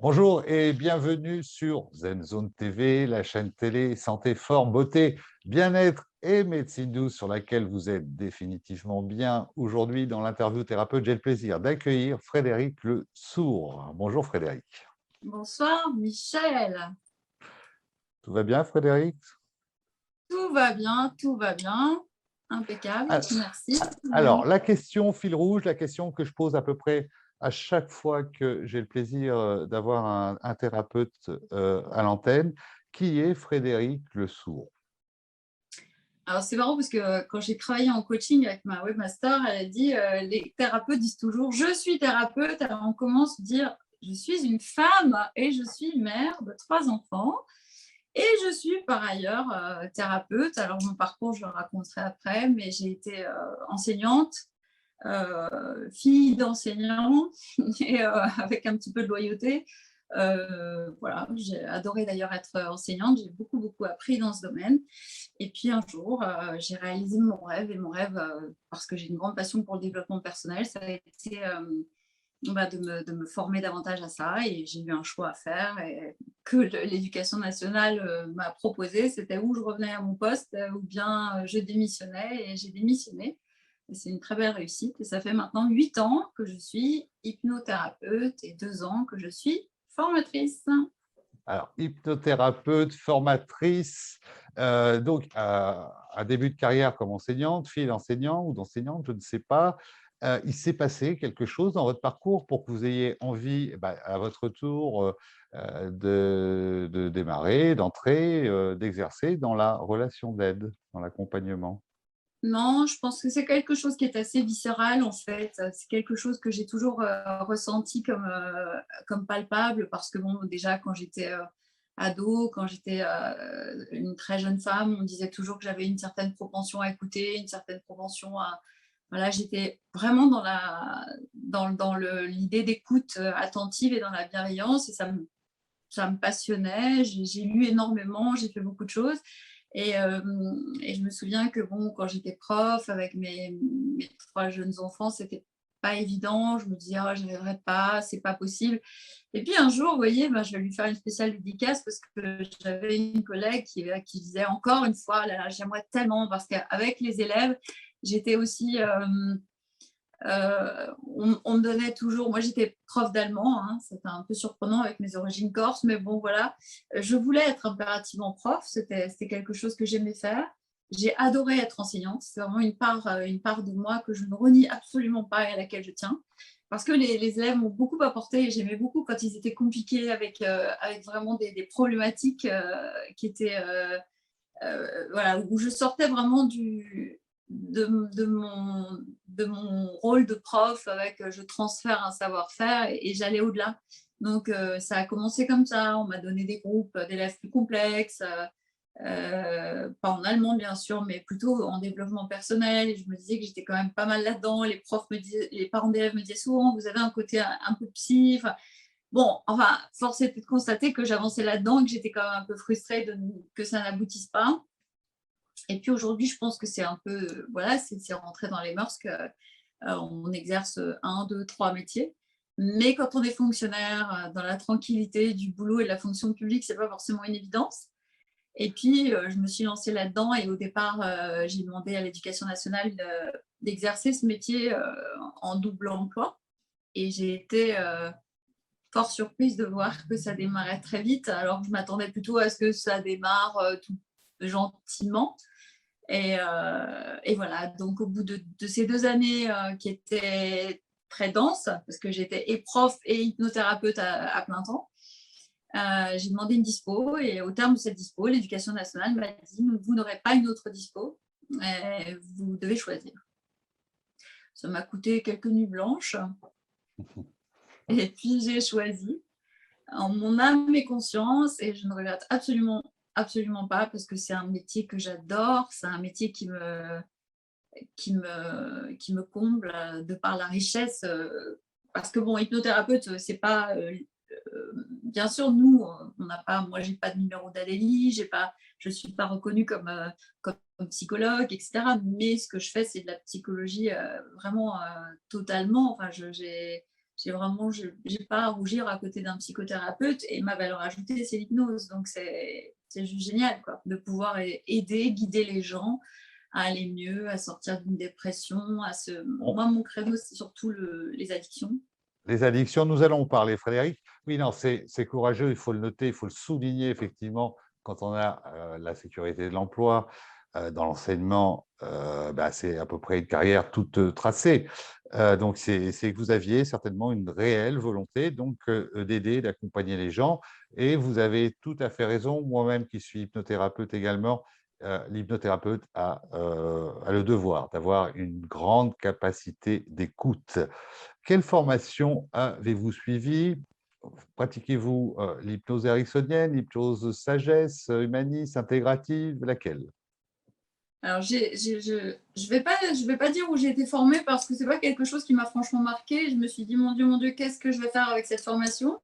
Bonjour et bienvenue sur ZenZone TV, la chaîne télé santé, forme, beauté, bien-être et médecine douce sur laquelle vous êtes définitivement bien. Aujourd'hui, dans l'interview thérapeute, j'ai le plaisir d'accueillir Frédéric Le Sourd. Bonjour Frédéric. Bonsoir Michel, Tout va bien Frédéric? tout va bien, impeccable, Ah, merci. Alors, la question fil rouge, la question que je pose à peu près à chaque fois que j'ai le plaisir d'avoir un thérapeute à l'antenne, qui est Frédéric Le Sourd? Alors c'est marrant parce que quand j'ai travaillé en coaching avec ma webmaster, elle a dit les thérapeutes disent toujours je suis thérapeute, alors on commence à dire je suis une femme et je suis mère de 3 enfants et je suis par ailleurs thérapeute. Alors mon parcours je le raconterai après, mais j'ai été enseignante, fille d'enseignant et avec un petit peu de loyauté. Voilà, j'ai adoré d'ailleurs être enseignante, j'ai beaucoup, beaucoup appris dans ce domaine. Et puis un jour, j'ai réalisé mon rêve et mon rêve, parce que j'ai une grande passion pour le développement personnel, ça a été de me former davantage à ça et j'ai eu un choix à faire et que l'éducation nationale m'a proposé, c'était où je revenais à mon poste ou bien je démissionnais et j'ai démissionné. Et c'est une très belle réussite et ça fait maintenant 8 ans que je suis hypnothérapeute et 2 ans que je suis formatrice. Alors, hypnothérapeute, formatrice, donc un début de carrière comme enseignante, fille d'enseignant ou d'enseignante, je ne sais pas. Il s'est passé quelque chose dans votre parcours pour que vous ayez envie, à votre tour, de démarrer, d'entrer, d'exercer dans la relation d'aide, dans l'accompagnement? Non, je pense que c'est quelque chose qui est assez viscéral en fait. C'est quelque chose que j'ai toujours ressenti comme palpable parce que bon, déjà quand j'étais ado, quand j'étais une très jeune femme, on disait toujours que j'avais une certaine propension à écouter, une certaine propension à... Voilà, j'étais vraiment dans l'idée d'écoute attentive et dans la bienveillance et ça me passionnait. J'ai lu énormément, j'ai fait beaucoup de choses. Et je me souviens que bon, quand j'étais prof avec mes 3 jeunes enfants, c'était pas évident. Je me disais: «Oh, je n'arriverai pas, c'est pas possible». Et puis un jour, vous voyez, je vais lui faire une spéciale dédicace parce que j'avais une collègue qui disait encore une fois: «Oh là là, j'aimerais tellement» parce qu'avec les élèves, j'étais aussi, on me donnait toujours, moi j'étais prof d'allemand, hein, c'était un peu surprenant avec mes origines corses, mais bon voilà, je voulais être impérativement prof, c'était quelque chose que j'aimais faire. J'ai adoré être enseignante, c'est vraiment une part de moi que je ne renie absolument pas et à laquelle je tiens. Parce que les élèves m'ont beaucoup apporté et j'aimais beaucoup quand ils étaient compliqués avec vraiment des problématiques qui étaient voilà, où je sortais vraiment de mon rôle de prof avec je transfère un savoir-faire et j'allais au-delà. Donc, ça a commencé comme ça. On m'a donné des groupes d'élèves plus complexes, pas en allemand bien sûr, mais plutôt en développement personnel. Et je me disais que j'étais quand même pas mal là-dedans. Les parents d'élèves me disaient souvent, vous avez un côté un peu psy. Enfin, bon, enfin, force était de constater que j'avançais là-dedans et que j'étais quand même un peu frustrée que ça n'aboutisse pas. Et puis aujourd'hui, je pense que c'est un peu, voilà, c'est rentré dans les mœurs qu'on exerce un, deux, trois métiers. Mais quand on est fonctionnaire, dans la tranquillité du boulot et de la fonction publique, c'est pas forcément une évidence. Et puis, je me suis lancée là-dedans et au départ, j'ai demandé à l'éducation nationale d'exercer ce métier en double emploi. Et j'ai été fort surprise de voir que ça démarrait très vite, alors que je m'attendais plutôt à ce que ça démarre tout gentiment. Et voilà, donc au bout de ces 2 années qui étaient très denses, parce que j'étais et prof et hypnothérapeute à plein temps, j'ai demandé une dispo et au terme de cette dispo, l'éducation nationale m'a dit: «Vous n'aurez pas une autre dispo, vous devez choisir». Ça m'a coûté quelques nuits blanches et puis j'ai choisi en mon âme et conscience et je ne regrette absolument, absolument pas parce que c'est un métier que j'adore, c'est un métier qui me comble de par la richesse. Parce que bon, hypnothérapeute, c'est pas. Bien sûr, nous, on n'a pas. Moi, j'ai pas de numéro d'Adélie, je suis pas reconnue comme psychologue, etc. Mais ce que je fais, c'est de la psychologie vraiment totalement. Enfin, j'ai pas à rougir à côté d'un psychothérapeute et ma valeur ajoutée, c'est l'hypnose. Donc, c'est juste génial, quoi, de pouvoir aider, guider les gens à aller mieux, à sortir d'une dépression. On- Moi, mon créneau, c'est surtout les addictions. Les addictions, nous allons en parler, Frédéric. Oui, non, c'est courageux, il faut le noter, il faut le souligner, effectivement, quand on a la sécurité de l'emploi, dans l'enseignement, c'est à peu près une carrière toute tracée. Donc, c'est que vous aviez certainement une réelle volonté donc d'aider, d'accompagner les gens. Et vous avez tout à fait raison. Moi-même, qui suis hypnothérapeute également, l'hypnothérapeute a le devoir d'avoir une grande capacité d'écoute. Quelle formation avez-vous suivi? Pratiquez-vous l'hypnose ericksonienne, l'hypnose sagesse, humaniste, intégrative, laquelle? Alors, je vais pas dire où j'ai été formée parce que c'est pas quelque chose qui m'a franchement marqué. Je me suis dit, mon Dieu, qu'est-ce que je vais faire avec cette formation?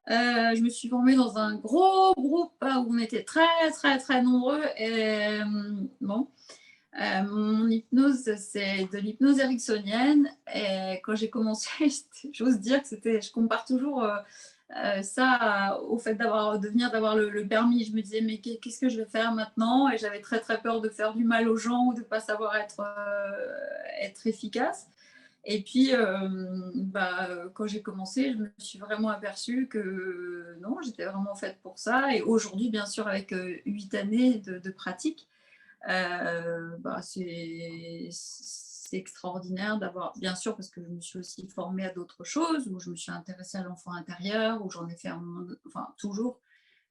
Je me suis formée dans un gros groupe où on était très, très, très nombreux. Et bon, mon hypnose, c'est de l'hypnose ericksonienne. Et quand j'ai commencé, j'ose dire que je compare toujours ça au fait d'avoir le permis. Je me disais, mais qu'est-ce que je vais faire maintenant? Et j'avais très, très peur de faire du mal aux gens ou de ne pas savoir être efficace. Et puis, quand j'ai commencé, je me suis vraiment aperçue que non, j'étais vraiment faite pour ça. Et aujourd'hui, bien sûr, avec 8 années de pratique, c'est extraordinaire d'avoir, bien sûr, parce que je me suis aussi formée à d'autres choses, où je me suis intéressée à l'enfant intérieur, où j'en ai fait enfin, toujours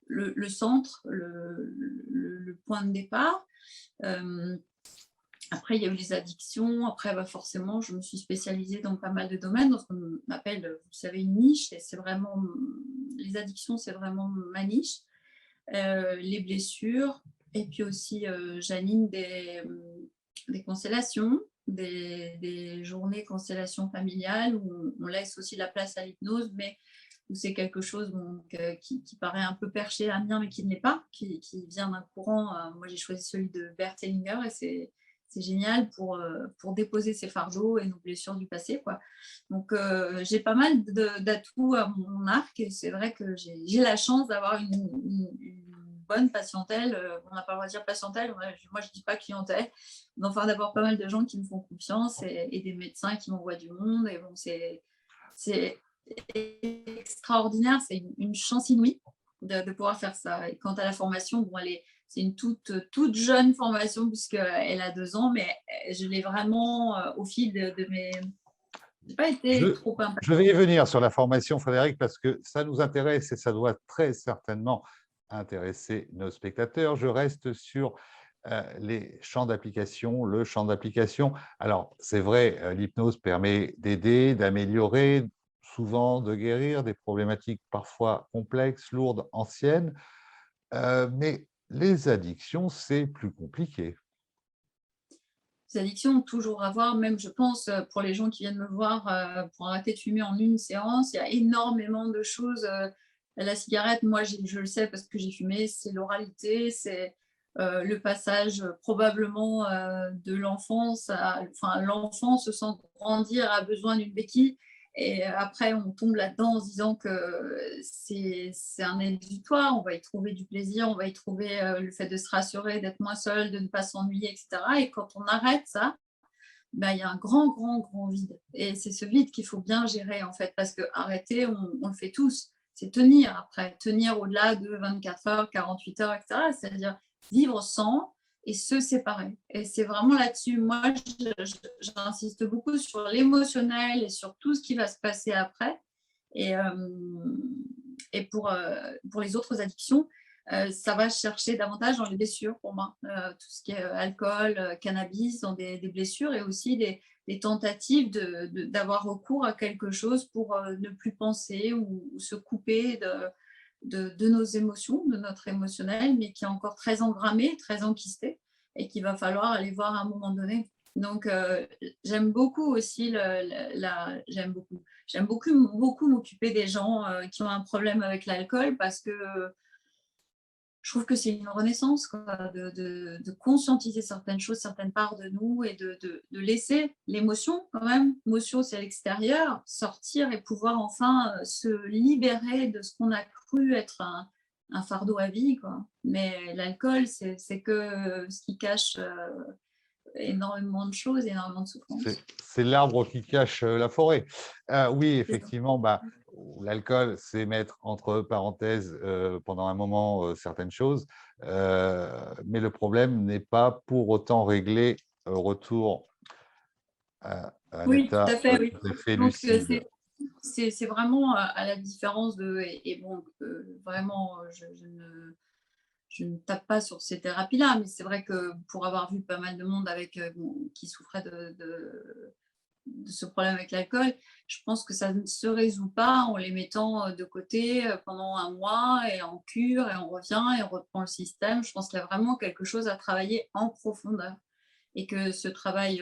le centre, le point de départ. Euh, Après, il y a eu les addictions. Après, forcément, je me suis spécialisée dans pas mal de domaines, dans ce qu'on appelle, vous savez, une niche. Et c'est vraiment, les addictions, c'est vraiment ma niche. Les blessures. Et puis aussi, j'anime des constellations, des journées constellations familiales où on laisse aussi la place à l'hypnose, mais où c'est quelque chose qui paraît un peu perché à Amiens, mais qui ne l'est pas, qui vient d'un courant. Moi, j'ai choisi celui de Bert Hellinger et c'est génial pour déposer ses fardeaux et nos blessures du passé, quoi. Donc, j'ai pas mal d'atouts à mon arc et c'est vrai que j'ai la chance d'avoir une bonne patientèle. On n'a pas le droit de dire patientèle, moi je dis pas clientèle, mais enfin d'avoir pas mal de gens qui me font confiance et des médecins qui m'envoient du monde. Et bon, c'est extraordinaire, c'est une chance inouïe de pouvoir faire ça. Et quant à la formation, bon, c'est une toute jeune formation puisqu'elle a 2 ans, mais je l'ai vraiment au fil de mes... Je n'ai pas été Je, trop impactée. je vais y venir sur la formation, Frédéric, parce que ça nous intéresse et ça doit très certainement intéresser nos spectateurs. Je reste sur les champs d'application, le champ d'application. Alors, c'est vrai, l'hypnose permet d'aider, d'améliorer, souvent de guérir des problématiques parfois complexes, lourdes, anciennes, mais les addictions, c'est plus compliqué. Les addictions, toujours à voir, même je pense pour les gens qui viennent me voir pour arrêter de fumer en une séance, il y a énormément de choses. La cigarette, moi je le sais parce que j'ai fumé, c'est l'oralité, c'est le passage probablement de l'enfance enfin l'enfant se sent grandir, a besoin d'une béquille. Et après, on tombe là-dedans en se disant que c'est un exutoire, on va y trouver du plaisir, on va y trouver le fait de se rassurer, d'être moins seul, de ne pas s'ennuyer, etc. Et quand on arrête ça, ben, il y a un grand, grand, grand vide. Et c'est ce vide qu'il faut bien gérer, en fait, parce que arrêter, on le fait tous. C'est tenir après, tenir au-delà de 24 heures, 48 heures, etc. C'est-à-dire vivre sans et se séparer. Et c'est vraiment là-dessus. Moi, j'insiste beaucoup sur l'émotionnel et sur tout ce qui va se passer après. Et, pour les autres addictions, ça va chercher davantage dans les blessures pour moi. Tout ce qui est alcool, cannabis, dans des blessures et aussi des tentatives d'avoir recours à quelque chose pour ne plus penser ou se couper de nos émotions, de notre émotionnel, mais qui est encore très engrammé, très enquisté et qu'il va falloir aller voir à un moment donné. Donc, j'aime beaucoup aussi, j'aime beaucoup m'occuper des gens qui ont un problème avec l'alcool parce que je trouve que c'est une renaissance, quoi, de conscientiser certaines choses, certaines parts de nous et de laisser l'émotion quand même, l'émotion c'est à l'extérieur, sortir et pouvoir enfin se libérer de ce qu'on a cru être un fardeau à vie, quoi. Mais l'alcool, c'est que ce qui cache énormément de choses, énormément de souffrances. C'est l'arbre qui cache la forêt. Oui, C'est ça. effectivement, bah, l'alcool, c'est mettre entre parenthèses pendant un moment certaines choses, mais le problème n'est pas pour autant réglé au retour à un Oui, tout état à fait, oui. tout à fait Donc, lucide. c'est vraiment à la différence de et bon, vraiment, je ne tape pas sur ces thérapies-là, mais c'est vrai que pour avoir vu pas mal de monde avec, bon, qui souffrait de ce problème avec l'alcool, je pense que ça ne se résout pas en les mettant, de côté, pendant un mois et en cure et on revient et on reprend le système. Je pense qu'il y a vraiment quelque chose à travailler en profondeur et que ce travail,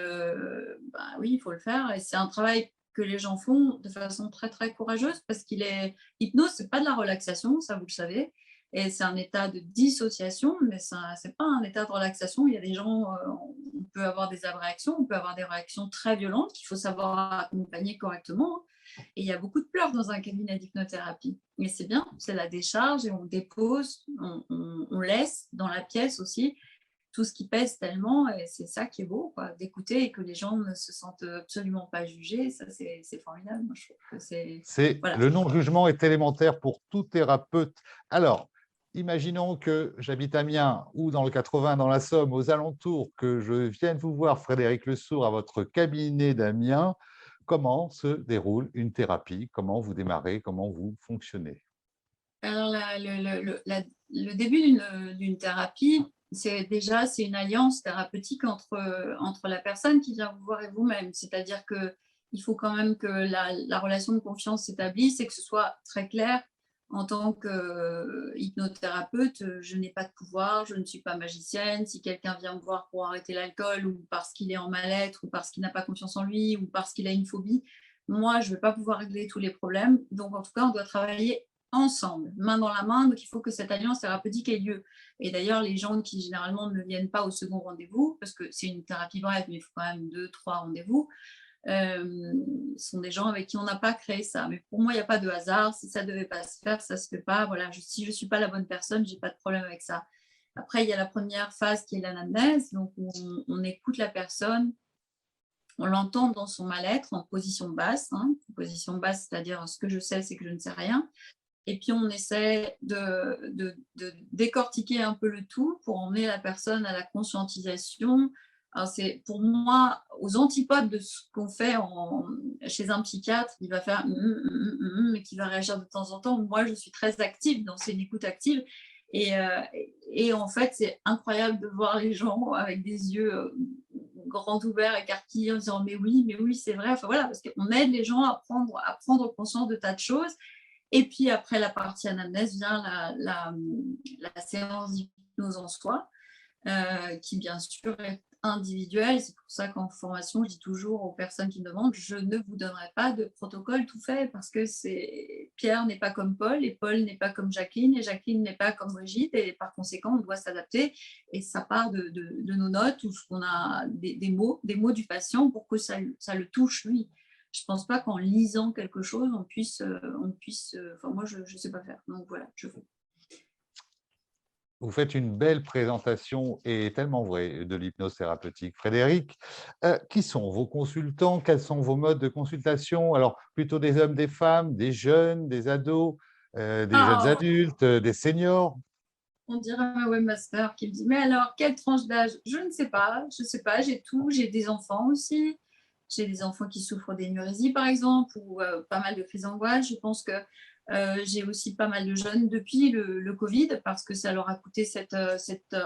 bah, oui, il faut le faire et c'est un travail que les gens font de façon très, très courageuse parce qu'il est l'hypnose, c'est pas de la relaxation, ça vous le savez et c'est un état de dissociation, mais ça c'est pas un état de relaxation. Il y a des gens, on peut avoir des abréactions, on peut avoir des réactions très violentes qu'il faut savoir accompagner correctement, hein. Et il y a beaucoup de pleurs dans un cabinet d'hypnothérapie. Mais c'est bien, c'est la décharge et on dépose, on laisse dans la pièce aussi tout ce qui pèse tellement et c'est ça qui est beau, quoi, d'écouter et que les gens ne se sentent absolument pas jugés. Ça, c'est formidable. Moi, je trouve que c'est... Voilà. Le non-jugement est élémentaire pour tout thérapeute. Alors, imaginons que j'habite Amiens ou dans le 80, dans la Somme, aux alentours, que je vienne vous voir, Frédéric Lesourd, à votre cabinet d'Amiens. Comment se déroule une thérapie? Comment vous démarrez? Comment vous fonctionnez? Alors, le début d'une thérapie, c'est une alliance thérapeutique entre la personne qui vient vous voir et vous-même. C'est-à-dire qu'il faut quand même que la relation de confiance s'établisse et que ce soit très clair. En tant que hypnothérapeute, je n'ai pas de pouvoir, je ne suis pas magicienne. Si quelqu'un vient me voir pour arrêter l'alcool ou parce qu'il est en mal-être ou parce qu'il n'a pas confiance en lui ou parce qu'il a une phobie, moi, je ne vais pas pouvoir régler tous les problèmes. Donc, en tout cas, on doit travailler ensemble, main dans la main. Donc, il faut que cette alliance thérapeutique ait lieu. Et d'ailleurs, les gens qui généralement ne viennent pas au second rendez-vous, parce que c'est une thérapie brève, mais il faut quand même 2, 3 rendez-vous, sont des gens avec qui on n'a pas créé ça. Mais pour moi, il n'y a pas de hasard. Si ça ne devait pas se faire, ça ne se fait pas. Voilà, si je ne suis pas la bonne personne, je n'ai pas de problème avec ça. Après, il y a la première phase qui est l'anamnèse. Donc, on écoute la personne, on l'entend dans son mal-être en position basse. Position basse, c'est-à-dire ce que je sais, c'est que je ne sais rien. Et puis, on essaie de décortiquer un peu le tout pour emmener la personne à la conscientisation. Alors, c'est pour moi aux antipodes de ce qu'on fait chez un psychiatre, il va faire et qui va réagir de temps en temps. Moi, je suis très active, donc c'est une écoute active. Et en fait, c'est incroyable de voir les gens avec des yeux grands ouverts, écarquillés, en disant mais oui, c'est vrai. Enfin, voilà, parce qu'on aide les gens à prendre conscience de tas de choses. Et puis après la partie anamnèse vient la séance d'hypnose en soi, qui bien sûr est individuelle. C'est pour ça qu'en formation, je dis toujours aux personnes qui me demandent, je ne vous donnerai pas de protocole tout fait parce que Pierre n'est pas comme Paul et Paul n'est pas comme Jacqueline et Jacqueline n'est pas comme Brigitte et par conséquent, on doit s'adapter et ça part de nos notes ou ce qu'on a des mots du patient pour que ça le touche lui. Je ne pense pas qu'en lisant quelque chose, on puisse enfin moi, je ne sais pas faire. Donc voilà, je fais. Vous faites une belle présentation et tellement vraie de l'hypnose thérapeutique. Frédéric, qui sont vos consultants? Quels sont vos modes de consultation? Alors, plutôt des hommes, des femmes, des jeunes, des ados, des jeunes Ah, adultes, des seniors? on dirait un webmaster qui me dit, mais alors, quelle tranche d'âge? Je ne sais pas, j'ai tout, j'ai des enfants aussi. J'ai des enfants qui souffrent d'énurésie, par exemple, ou pas mal de crises d'angoisse. Je pense que j'ai aussi pas mal de jeunes depuis le Covid, parce que ça leur a coûté cet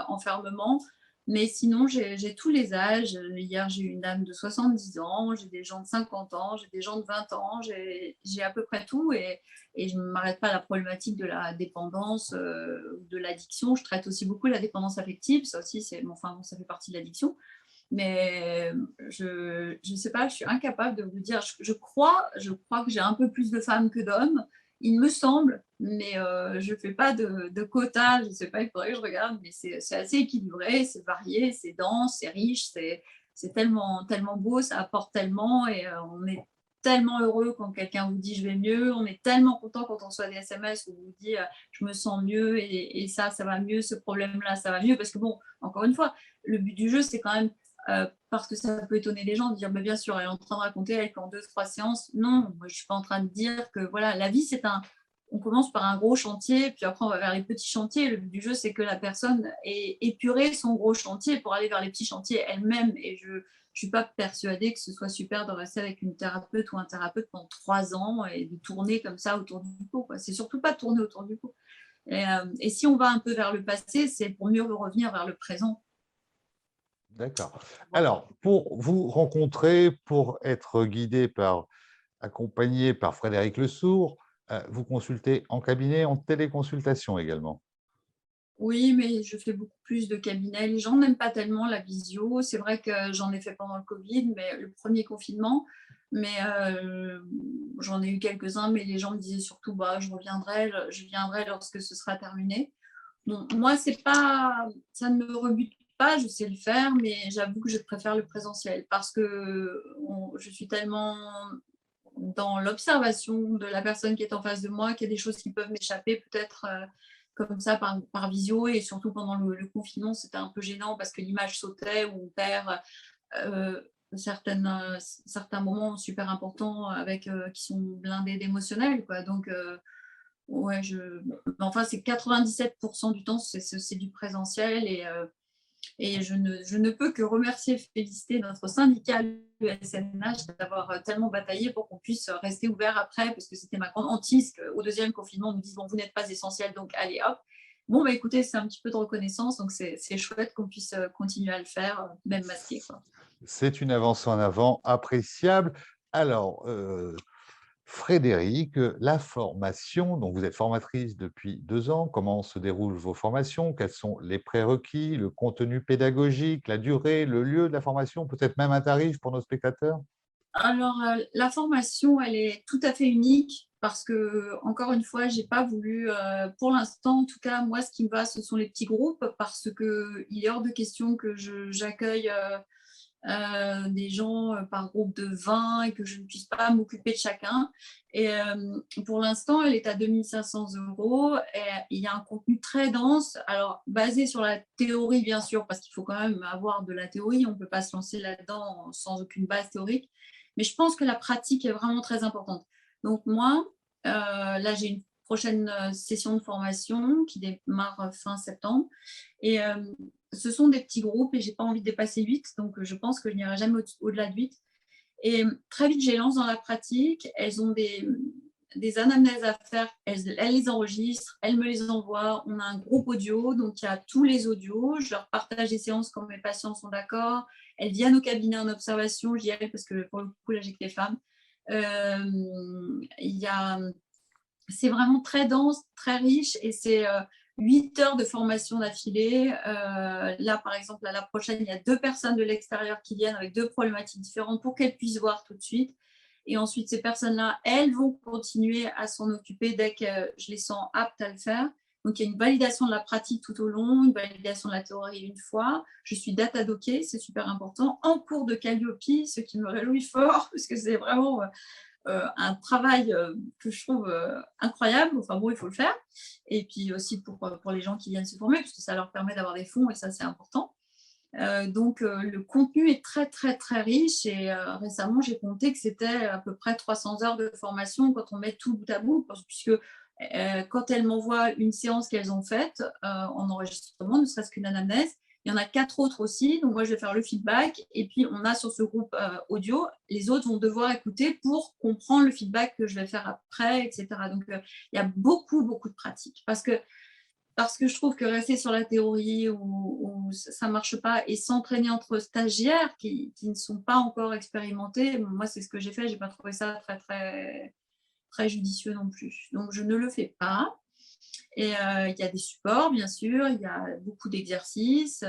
enfermement. Mais sinon, j'ai tous les âges. Hier, j'ai eu une dame de 70 ans, j'ai des gens de 50 ans, j'ai des gens de 20 ans, j'ai à peu près tout. Et je ne m'arrête pas à la problématique de la dépendance, de l'addiction. Je traite aussi beaucoup la dépendance affective. Ça aussi, ça fait partie de l'addiction. Mais je ne sais pas, je suis incapable de vous dire. Je crois que j'ai un peu plus de femmes que d'hommes. Il me semble, mais je ne fais pas de quota, je ne sais pas, il faudrait que je regarde, mais c'est assez équilibré, c'est varié, c'est dense, c'est riche, c'est tellement, tellement beau, ça apporte tellement et on est tellement heureux quand quelqu'un vous dit je vais mieux, on est tellement content quand on reçoit des SMS où on vous dit je me sens mieux et ça va mieux, ce problème-là, ça va mieux. Parce que bon, encore une fois, le but du jeu, c'est quand même parce que ça peut étonner les gens de dire, mais bien sûr, elle est en train de raconter avec en 2-3 séances. Non, moi, je ne suis pas en train de dire que voilà, la vie, on commence par un gros chantier, puis après, on va vers les petits chantiers. Le but du jeu, c'est que la personne ait épuré son gros chantier pour aller vers les petits chantiers elle-même. Et je ne suis pas persuadée que ce soit super de rester avec une thérapeute ou un thérapeute pendant 3 ans et de tourner comme ça autour du pot. C'est surtout pas de tourner autour du pot. Et si on va un peu vers le passé, c'est pour mieux revenir vers le présent. D'accord. Alors, pour vous rencontrer, pour être accompagné par Frédéric Lesourd, vous consultez en cabinet, en téléconsultation également? Oui, mais je fais beaucoup plus de cabinets. Les gens n'aiment pas tellement la visio. C'est vrai que j'en ai fait pendant le Covid, mais le premier confinement, mais j'en ai eu quelques-uns, mais les gens me disaient surtout: «Bah, je viendrai lorsque ce sera terminé». Bon, moi, c'est pas ça ne me rebute pas, je sais le faire, mais j'avoue que je préfère le présentiel parce que je suis tellement dans l'observation de la personne qui est en face de moi, qu'il y a des choses qui peuvent m'échapper peut-être comme ça par visio. Et surtout pendant le confinement, c'était un peu gênant parce que l'image sautait ou on perd euh, certains moments super importants qui sont blindés d'émotionnel, quoi. Donc, ouais, enfin, c'est 97% du temps, c'est du présentiel. Et je ne peux que remercier et féliciter notre syndicat, l'USNH, d'avoir tellement bataillé pour qu'on puisse rester ouvert après, parce que c'était ma grande hantise qu'au deuxième confinement, on nous dise, bon, vous n'êtes pas essentiel, donc allez hop. Bon, bah écoutez, c'est un petit peu de reconnaissance, donc c'est chouette qu'on puisse continuer à le faire, même masqué, quoi. C'est une avancée en avant appréciable. Alors, Frédéric, la formation, donc vous êtes formatrice depuis 2 ans. Comment se déroulent vos formations? Quels sont les prérequis, le contenu pédagogique, la durée, le lieu de la formation, peut-être même un tarif pour nos spectateurs? Alors, la formation, elle est tout à fait unique parce que, encore une fois, j'ai pas voulu, pour l'instant, en tout cas, moi, ce qui me va, ce sont les petits groupes parce qu'il est hors de question que j'accueille des gens par groupe de 20 et que je ne puisse pas m'occuper de chacun. Et pour l'instant, elle est à 2 500 € et il y a un contenu très dense, alors basé sur la théorie, bien sûr, parce qu'il faut quand même avoir de la théorie, on ne peut pas se lancer là-dedans sans aucune base théorique, mais je pense que la pratique est vraiment très importante. Donc moi, là, j'ai une prochaine session de formation qui démarre fin septembre. Et ce sont des petits groupes et j'ai pas envie de dépasser 8, donc je pense que je n'irai jamais au-delà de 8. Et très vite, je les lance dans la pratique. Elles ont des anamnèses à faire, elles les enregistrent, elles me les envoient. On a un groupe audio, donc il y a tous les audios. Je leur partage les séances quand mes patients sont d'accord. Elles viennent au cabinet en observation, j'y allais parce que pour le coup, là, j'ai que les femmes. Il y a C'est vraiment très dense, très riche et c'est 8 heures de formation d'affilée. Là, par exemple, à la prochaine, il y a 2 personnes de l'extérieur qui viennent avec 2 problématiques différentes pour qu'elles puissent voir tout de suite. Et ensuite, ces personnes-là, elles vont continuer à s'en occuper dès que je les sens aptes à le faire. Donc, il y a une validation de la pratique tout au long, une validation de la théorie une fois. Je suis data dockée, c'est super important. En cours de Calliope, ce qui me réjouit fort, parce que c'est vraiment un travail que je trouve incroyable. Enfin bon, il faut le faire. Et puis aussi pour les gens qui viennent se former, parce que ça leur permet d'avoir des fonds et ça, c'est important. Donc, le contenu est très, très, très riche et récemment, j'ai compté que c'était à peu près 300 heures de formation quand on met tout bout à bout, puisque quand elles m'envoient une séance qu'elles ont faite en enregistrement, ne serait-ce qu'une anamnèse, il y en a 4 autres aussi. Donc, moi, je vais faire le feedback. Et puis, on a sur ce groupe audio, les autres vont devoir écouter pour comprendre le feedback que je vais faire après, etc. Donc, il y a beaucoup, beaucoup de pratiques. Parce que je trouve que rester sur la théorie où ça ne marche pas et s'entraîner entre stagiaires qui ne sont pas encore expérimentés, moi, c'est ce que j'ai fait. Je n'ai pas trouvé ça très, très, très judicieux non plus. Donc, je ne le fais pas. Et il y a des supports, bien sûr, il y a beaucoup d'exercices.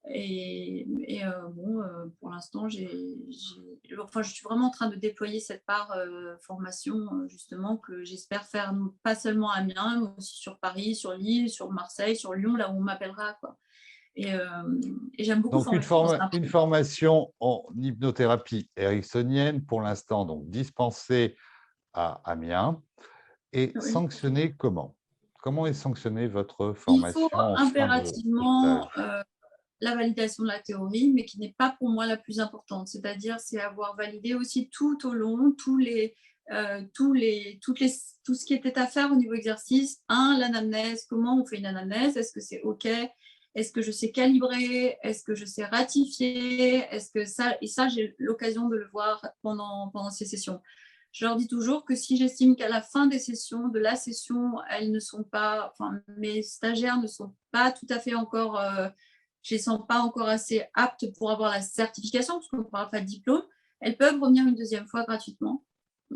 Bon, pour l'instant, enfin, je suis vraiment en train de déployer cette part formation, justement, que j'espère faire pas seulement à Amiens, mais aussi sur Paris, sur Lille, sur Marseille, sur Lyon, là où on m'appellera, quoi. Et, euh, et j'aime beaucoup Donc, former. Je pense que une formation en hypnothérapie ericksonienne, pour l'instant, donc dispensée à Amiens, et oui. sanctionnée comment? Comment est sanctionnée votre Il faut formation en fin de impérativement stage? la validation de la théorie, mais qui n'est pas pour moi la plus importante. C'est-à-dire, c'est avoir validé aussi tout au long, tout ce qui était à faire au niveau exercice. L'anamnèse, comment on fait une anamnèse? Est-ce que c'est OK? Est-ce que je sais calibrer? Est-ce que je sais ratifier? Est-ce que ça, et ça, j'ai l'occasion de le voir pendant ces sessions. Je leur dis toujours que si j'estime qu'à la fin des sessions, de la session, elles ne sont pas, enfin, mes stagiaires ne sont pas tout à fait encore, je ne les sens pas encore assez aptes pour avoir la certification, parce qu'on ne parle pas de diplôme, elles peuvent revenir une deuxième fois gratuitement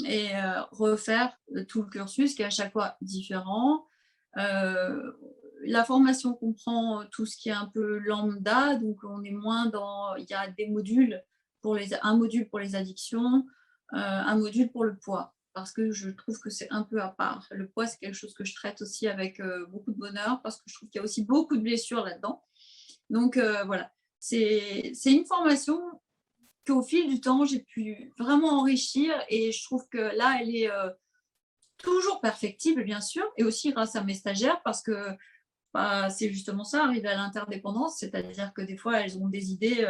et refaire tout le cursus qui est à chaque fois différent. La formation comprend tout ce qui est un peu lambda, donc on est moins dans, il y a des modules, un module pour les addictions, un module pour le poids, parce que je trouve que c'est un peu à part. Le poids, c'est quelque chose que je traite aussi avec beaucoup de bonheur, parce que je trouve qu'il y a aussi beaucoup de blessures là-dedans. Donc voilà, c'est une formation qu'au fil du temps, j'ai pu vraiment enrichir, et je trouve que là, elle est toujours perfectible, bien sûr, et aussi grâce à mes stagiaires, parce que c'est justement ça, arriver à l'interdépendance, c'est-à-dire que des fois, elles ont des idées,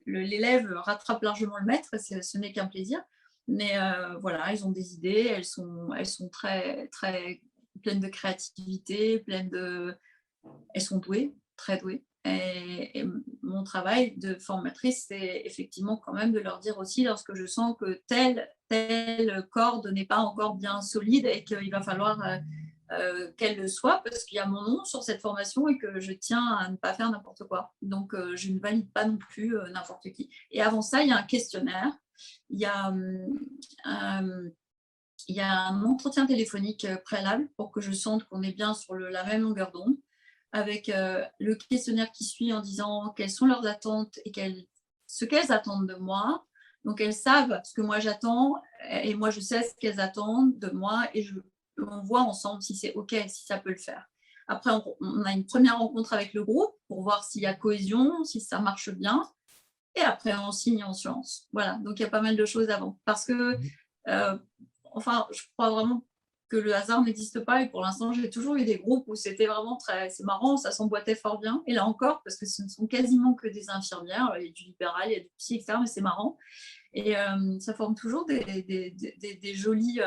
l'élève rattrape largement le maître, ce n'est qu'un plaisir, mais voilà, elles ont des idées, elles sont très, très pleines de créativité, elles sont douées, très douées. Et mon travail de formatrice, c'est effectivement quand même de leur dire aussi, lorsque je sens que telle corde n'est pas encore bien solide et qu'il va falloir qu'elle le soit, parce qu'il y a mon nom sur cette formation et que je tiens à ne pas faire n'importe quoi. Donc, je ne valide pas non plus n'importe qui. Et avant ça, il y a un questionnaire, il y a un entretien téléphonique préalable pour que je sente qu'on est bien sur la même longueur d'onde, avec le questionnaire qui suit en disant quelles sont leurs attentes et ce qu'elles attendent de moi. Donc, elles savent ce que moi j'attends et moi je sais ce qu'elles attendent de moi, et on voit ensemble si c'est OK, si ça peut le faire. Après, on a une première rencontre avec le groupe pour voir s'il y a cohésion, si ça marche bien. Et après, on signe en séance. Voilà, donc il y a pas mal de choses avant. Parce que, enfin, je crois vraiment que le hasard n'existe pas. Et pour l'instant, j'ai toujours eu des groupes où c'était vraiment c'est marrant, ça s'emboîtait fort bien. Et là encore, parce que ce ne sont quasiment que des infirmières, il y a du libéral, il y a du psy, etc., mais c'est marrant. Et ça forme toujours des jolis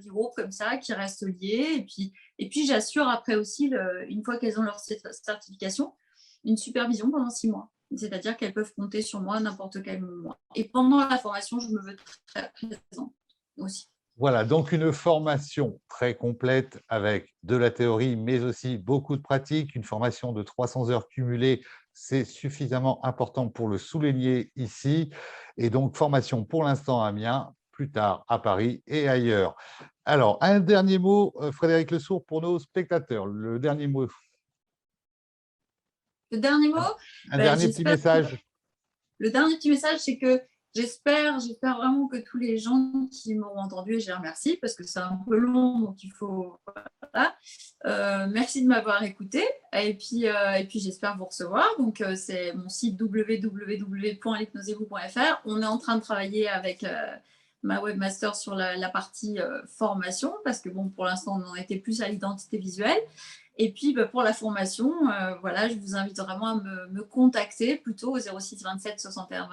groupes comme ça qui restent liés. Et puis j'assure après aussi, une fois qu'elles ont leur certification, une supervision pendant 6 mois. C'est-à-dire qu'elles peuvent compter sur moi n'importe quel moment. Et pendant la formation, je me veux très présente aussi. Voilà, donc une formation très complète avec de la théorie, mais aussi beaucoup de pratique. Une formation de 300 heures cumulées, c'est suffisamment important pour le souligner ici. Et donc, formation pour l'instant à Amiens, plus tard à Paris et ailleurs. Alors, un dernier mot, Frédéric Lesourd, pour nos spectateurs. Le dernier mot. Le dernier mot, Un dernier petit message. Le dernier petit message, c'est que j'espère vraiment que tous les gens qui m'auront entendu, et je les remercie parce que c'est un peu long, donc il faut. Voilà. Merci de m'avoir écouté, et puis j'espère vous recevoir. Donc c'est mon site www.hypnosez-vous.fr. On est en train de travailler avec ma webmaster sur la partie formation, parce que bon, pour l'instant, on en était plus à l'identité visuelle. Et puis, pour la formation, voilà, je vous invite vraiment à me contacter plutôt au 06 27 61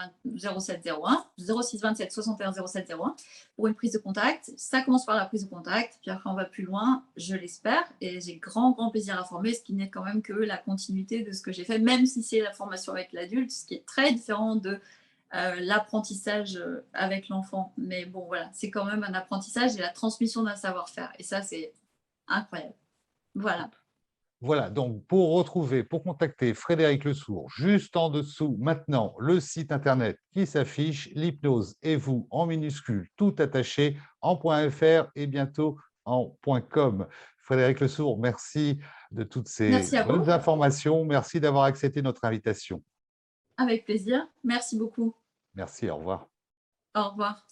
07 01, 06 27 61 07 01 pour une prise de contact. Ça commence par la prise de contact, puis après on va plus loin, je l'espère, et j'ai grand plaisir à former, ce qui n'est quand même que la continuité de ce que j'ai fait, même si c'est la formation avec l'adulte, ce qui est très différent de l'apprentissage avec l'enfant. Mais bon, voilà, c'est quand même un apprentissage et la transmission d'un savoir-faire, et ça, c'est incroyable. Voilà. Voilà, donc pour contacter Frédéric Lesourd, juste en dessous, maintenant, le site internet qui s'affiche, l'hypnose et vous en minuscule, tout attaché en .fr et bientôt en .com. Frédérique Lesourd, merci de toutes ces Merci à vous. bonnes informations. Merci d'avoir accepté notre invitation. Avec plaisir. Merci beaucoup. Merci, au revoir. Au revoir.